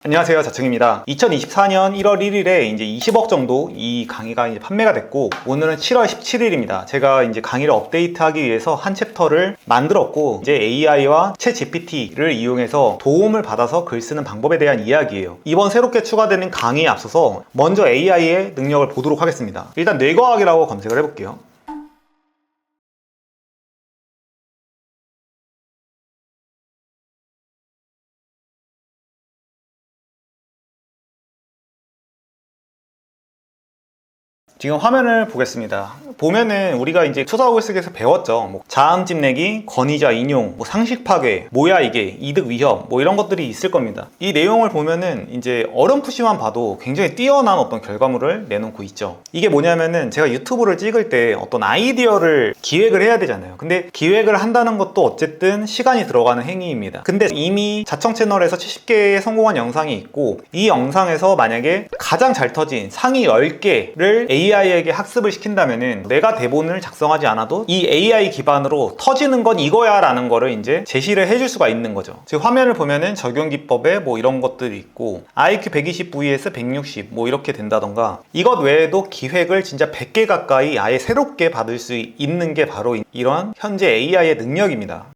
안녕하세요, 자청입니다. 2024년 1월 1일에 이제 20억 정도 이 강의가 이제 판매가 됐고, 오늘은 7월 17일입니다. 제가 이제 강의를 업데이트하기 위해서 한 챕터를 만들었고, 이제 AI와 챗 GPT를 이용해서 도움을 받아서 글 쓰는 방법에 대한 이야기예요. 이번 새롭게 추가되는 강의에 앞서서 먼저 AI의 능력을 보도록 하겠습니다. 일단 뇌과학이라고 검색을 해볼게요. 지금 화면을 보겠습니다. 보면은 우리가 이제 초사학을 쓰기에서 배웠죠. 뭐 자음집 내기, 권위자 인용, 뭐 상식 파괴, 뭐야 이게, 이득 위협, 뭐 이런 것들이 있을 겁니다. 이 내용을 보면은 이제 어렴풋이만 봐도 굉장히 뛰어난 어떤 결과물을 내놓고 있죠. 이게 뭐냐면은 제가 유튜브를 찍을 때 어떤 아이디어를 기획을 해야 되잖아요. 근데 기획을 한다는 것도 어쨌든 시간이 들어가는 행위입니다. 근데 이미 자청 채널에서 70개의 성공한 영상이 있고, 이 영상에서 만약에 가장 잘 터진 상위 10개를 AI에게 학습을 시킨다면은 내가 대본을 작성하지 않아도 이 AI 기반으로 터지는 건 이거야 라는 거를 이제 제시를 해줄 수가 있는 거죠. 지금 화면을 보면은 적용 기법에 뭐 이런 것들이 있고, IQ 120 vs 160 뭐 이렇게 된다던가, 이것 외에도 기획을 진짜 100개 가까이 아예 새롭게 받을 수 있는 게 바로 이런 현재 AI의 능력입니다.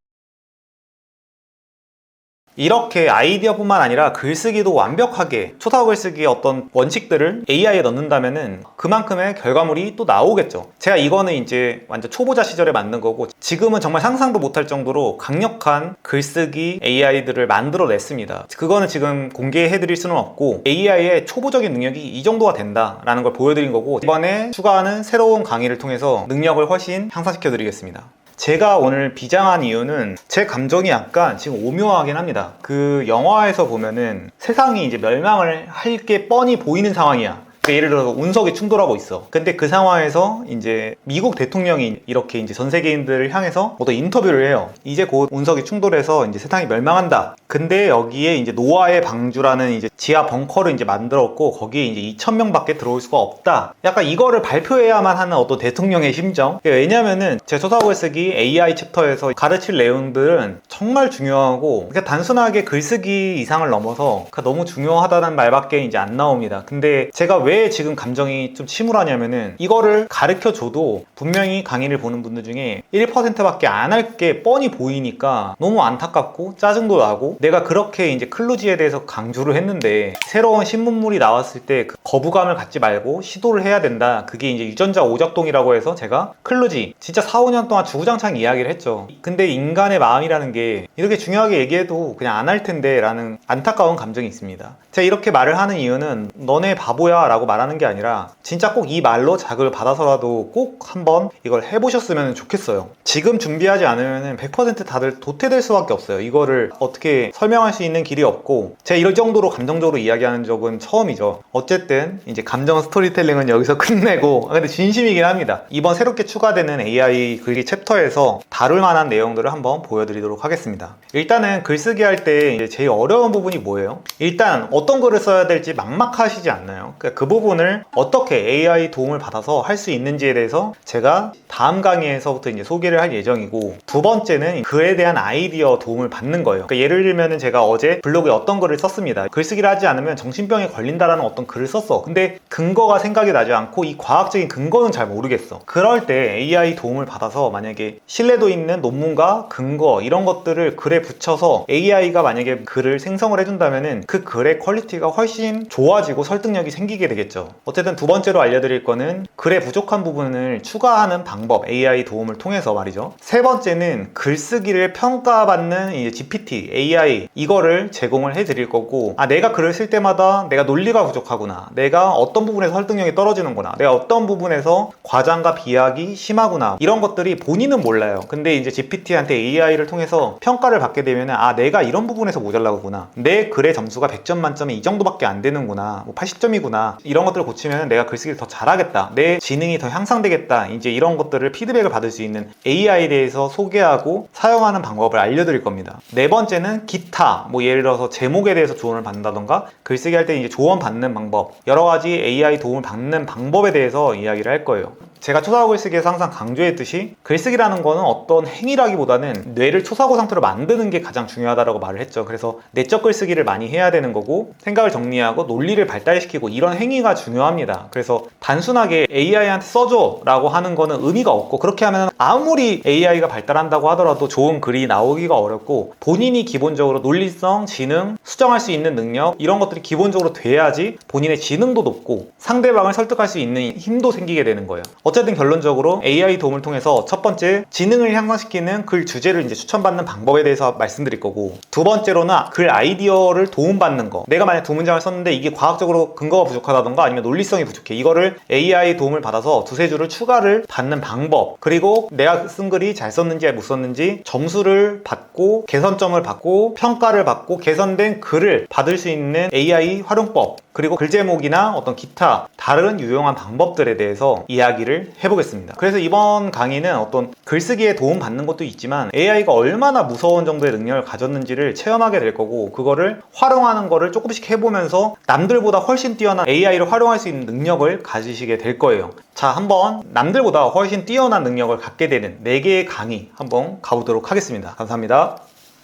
이렇게 아이디어뿐만 아니라 글쓰기도 완벽하게 초사호 글쓰기의 어떤 원칙들을 AI에 넣는다면은 그만큼의 결과물이 또 나오겠죠. 제가 이거는 이제 완전 초보자 시절에 만든 거고, 지금은 정말 상상도 못할 정도로 강력한 글쓰기 AI들을 만들어냈습니다. 그거는 지금 공개해드릴 수는 없고, AI의 초보적인 능력이 이 정도가 된다라는 걸 보여드린 거고, 이번에 추가하는 새로운 강의를 통해서 능력을 훨씬 향상시켜 드리겠습니다. 제가 오늘 비장한 이유는 제 감정이 약간 지금 오묘하긴 합니다. 그 영화에서 보면은 세상이 이제 멸망을 할 게 뻔히 보이는 상황이야. 예를 들어서 운석이 충돌하고 있어. 근데 그 상황에서 이제 미국 대통령이 이렇게 이제 전 세계인들을 향해서 어떤 인터뷰를 해요. 이제 곧 운석이 충돌해서 이제 세상이 멸망한다. 근데 여기에 이제 노아의 방주라는 이제 지하 벙커를 이제 만들었고, 거기에 이제 2,000명밖에 들어올 수가 없다. 약간 이거를 발표해야만 하는 어떤 대통령의 심정. 왜냐면은 제 초사호 글쓰기 AI 챕터에서 가르칠 내용들은 정말 중요하고, 그러니까 단순하게 글쓰기 이상을 넘어서 너무 중요하다는 말밖에 이제 안 나옵니다. 근데 제가 왜 지금 감정이 좀 침울하냐면은, 이거를 가르쳐줘도 분명히 강의를 보는 분들 중에 1%밖에 안 할 게 뻔히 보이니까 너무 안타깝고 짜증도 나고, 내가 그렇게 이제 클루지에 대해서 강조를 했는데 새로운 신문물이 나왔을 때 그 거부감을 갖지 말고 시도를 해야 된다. 그게 이제 유전자 오작동이라고 해서 제가 클루지 진짜 4, 5년 동안 주구장창 이야기를 했죠. 근데 인간의 마음이라는 게 이렇게 중요하게 얘기해도 그냥 안 할 텐데 라는 안타까운 감정이 있습니다. 제가 이렇게 말을 하는 이유는 너네 바보야 라고 말하는 게 아니라, 진짜 꼭 이 말로 자극을 받아서라도 꼭 한번 이걸 해보셨으면 좋겠어요. 지금 준비하지 않으면 100% 다들 도태될 수밖에 없어요. 이거를 어떻게 설명할 수 있는 길이 없고, 제가 이럴 정도로 감정적으로 이야기하는 적은 처음이죠. 어쨌든 이제 감정 스토리텔링은 여기서 끝내고, 근데 진심이긴 합니다. 이번 새롭게 추가되는 AI 글기 챕터에서 다룰 만한 내용들을 한번 보여드리도록 하겠습니다. 일단은 글쓰기 할 때 제일 어려운 부분이 뭐예요? 일단 어떤 글을 써야 될지 막막하시지 않나요? 그 부분을 어떻게 AI 도움을 받아서 할 수 있는지에 대해서 제가 다음 강의에서부터 이제 소개를 할 예정이고, 두 번째는 그에 대한 아이디어 도움을 받는 거예요. 그러니까 예를 들면 제가 어제 블로그에 어떤 글을 썼습니다. 글쓰기를 하지 않으면 정신병에 걸린다라는 어떤 글을 썼어. 근데 근거가 생각이 나지 않고 이 과학적인 근거는 잘 모르겠어. 그럴 때 AI 도움을 받아서 만약에 신뢰도 있는 논문과 근거 이런 것들을 글에 붙여서 AI가 만약에 글을 생성을 해준다면은 그 글의 퀄리티가 훨씬 좋아지고 설득력이 생기게 되겠죠. 어쨌든 두 번째로 알려드릴 거는 글의 부족한 부분을 추가하는 방법, AI 도움을 통해서 말이죠. 세 번째는 글쓰기를 평가받는 이제 GPT, AI 이거를 제공을 해드릴 거고, 내가 글을 쓸 때마다 내가 논리가 부족하구나, 내가 어떤 부분에서 설득력이 떨어지는구나, 내가 어떤 부분에서 과장과 비약이 심하구나, 이런 것들이 본인은 몰라요. 근데 이제 GPT한테 AI를 통해서 평가를 받게 되면 내가 이런 부분에서 모자라구나, 내 글의 점수가 100점 만점에 이 정도밖에 안 되는구나, 뭐 80점이구나, 이런 것들을 고치면 내가 글쓰기를 더 잘하겠다, 내 지능이 더 향상되겠다, 이제 이런 것들을 피드백을 받을 수 있는 AI에 대해서 소개하고 사용하는 방법을 알려드릴 겁니다. 네 번째는 기타, 뭐 예를 들어서 제목에 대해서 조언을 받는다던가, 글쓰기 할 때 이제 조언 받는 방법, 여러 가지 AI 도움을 받는 방법에 대해서 이야기를 할 거예요. 제가 초사고 글쓰기에서 항상 강조했듯이 글쓰기라는 거는 어떤 행위라기보다는 뇌를 초사고 상태로 만드는 게 가장 중요하다고 말을 했죠. 그래서 내적 글쓰기를 많이 해야 되는 거고 생각을 정리하고 논리를 발달시키고 이런 행위가 중요합니다. 그래서 단순하게 AI한테 써줘 라고 하는 거는 의미가 없고, 그렇게 하면 아무리 AI가 발달한다고 하더라도 좋은 글이 나오기가 어렵고, 본인이 기본적으로 논리성, 지능, 수정할 수 있는 능력 이런 것들이 기본적으로 돼야지 본인의 지능도 높고 상대방을 설득할 수 있는 힘도 생기게 되는 거예요. 어쨌든 결론적으로 AI 도움을 통해서 첫 번째, 지능을 향상시키는 글 주제를 이제 추천받는 방법에 대해서 말씀드릴 거고, 두 번째로는 글 아이디어를 도움받는 거. 내가 만약 두 문장을 썼는데 이게 과학적으로 근거가 부족하다던가 아니면 논리성이 부족해, 이거를 AI 도움을 받아서 두세 줄을 추가를 받는 방법, 그리고 내가 쓴 글이 잘 썼는지 못 썼는지 점수를 받고 개선점을 받고 평가를 받고 개선된 글을 받을 수 있는 AI 활용법, 그리고 글 제목이나 어떤 기타 다른 유용한 방법들에 대해서 이야기를 해보겠습니다. 그래서 이번 강의는 어떤 글쓰기에 도움 받는 것도 있지만 AI가 얼마나 무서운 정도의 능력을 가졌는지를 체험하게 될 거고, 그거를 활용하는 거를 조금씩 해보면서 남들보다 훨씬 뛰어난 AI를 활용할 수 있는 능력을 가지시게 될 거예요. 자, 한번 남들보다 훨씬 뛰어난 능력을 갖게 되는 4개의 강의 한번 가보도록 하겠습니다. 감사합니다.